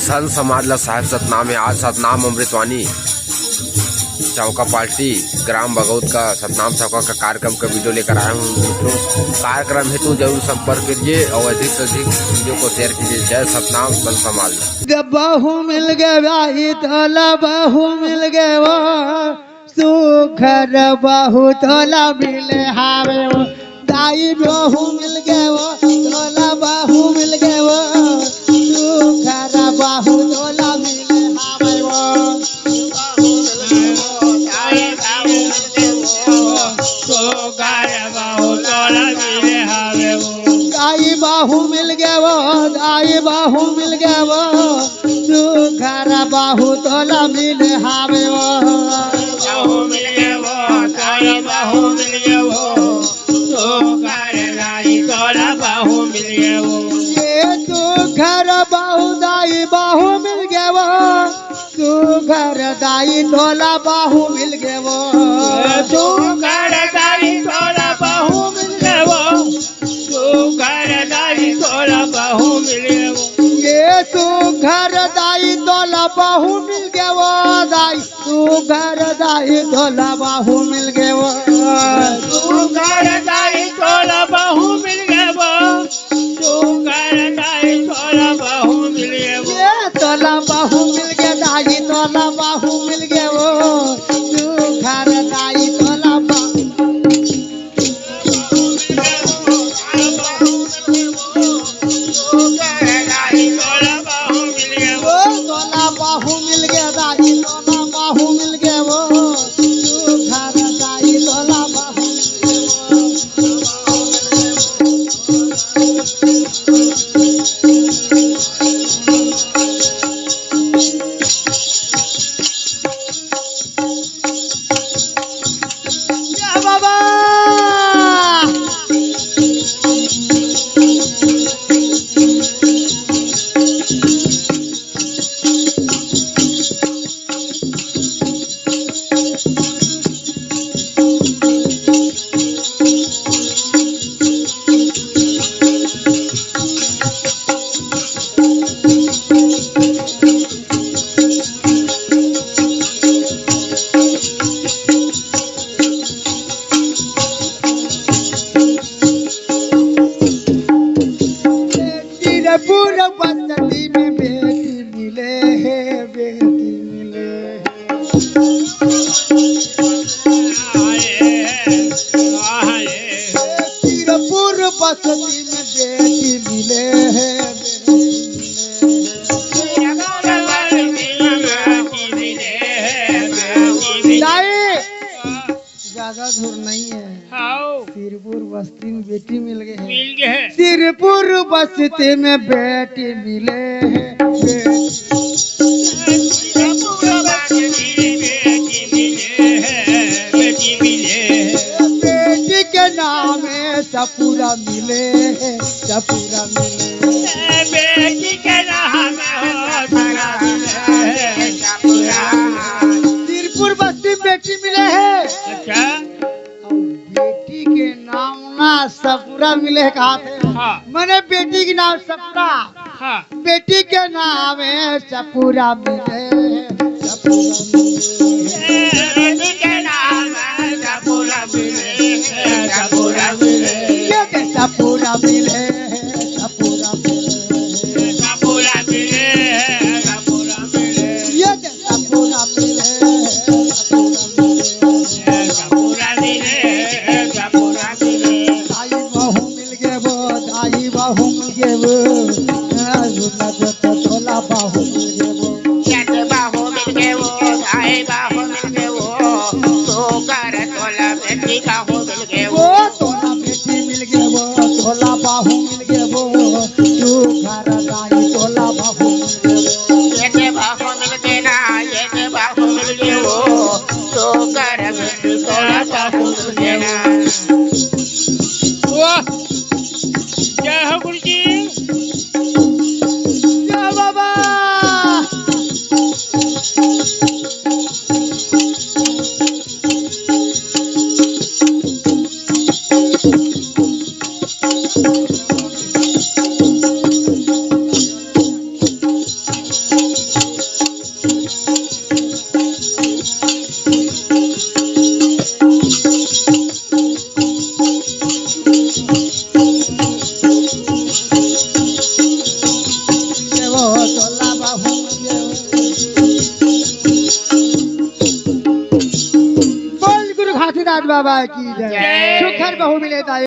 संत समाजला साहेब सतनाम है। आज सतनाम अमृतवाणी चौका पार्टी ग्राम बगौत का सतनाम चौका का कार्यक्रम का वीडियो लेकर आया हूँ। मित्रों, कार्यक्रम हेतु जरूर संपर्क कीजिए और अधिक से अधिक वीडियो को शेयर कीजिए। जय सतनाम संत समाज। बाहू मिल गए तोला बाहू मिल गए सुखर बाहू तोला मिले हावे दाई बाहू मिल गए तोला बाहू मिल गए सुखर बाहू तोला मिले हावे दाई बाहू मिल गए दाई बाहू मिल गए सुखर बाहू तोला मिले हावे ये तू घर बाहू दाई बाहू मिल गए तू घर दाई तोला बाहू मिल गए तू घर दाई तोला बाहू मिल गए तू घर दाई तोला बाहू मिल गए ये तू घर दाई तोला बाहू मिल गए दाई तू घर दाई तोला बाहू मिल गए तू घर दाई तोला बाहू मिल गए तू घर दाई तोला बाहू मिल गए ये तोला बाहू मिल गए दाई तोला बाहू मिल गए तू घर दाई तोला बाहू तोला बाहू मिल गया दाई तोला बाहू मिल गया वो तू घर दाई तोला बाहू या बाबा पूरा बस्ती में बेटी मिले है बेटी मिले पूरा बस्ती में बेटी मिले है ज्यादा दूर नहीं है सिरपुर बस्ती में बेटी मिल गए सिरपुर बस्ती में बेटी मिले हैं बेटी के नाम सपूरा मिले हैं सपूरा मिले बेटी के नाम सिरपुर बस्ती बेटी मिले हैं अच्छा बेटी के नाम ना सपूरा मिले कहा थे मैंने बेटी के नाम सपूरा हाँ बेटी के नाम सपूरा मिले सपूरा बेटी के नाम सपूरा मिले सपूरा मिले सपूरा मिले सपूरा मिले सपूरा मिले सपूरा मिले ये सपूरा मिले सपूरा मिले सपूरा मिले दाई बाहू मिल गए वो दाई बाहू मिल गए वो तोला बाहू मिल गए वो कैसे बाहू मिल गए वो आए बाहू मिल गए वो तो कर तोला बेटी बाहू मिल गए वो तोला बेटी मिल गए वो तोला बाहू मिल गए वो तू घर दाई तोला बाहू मिल गए वो ये बाहू मिल गए ना ये बाहू मिल गए वो तो कर बेटी तोला बाहू मिल गए ना वाह जय हो गुरु जी या बाबा बहू मिले। बोल गुरु घासीदास बाबा की जय। जय। सुखर बहू मिले दाई।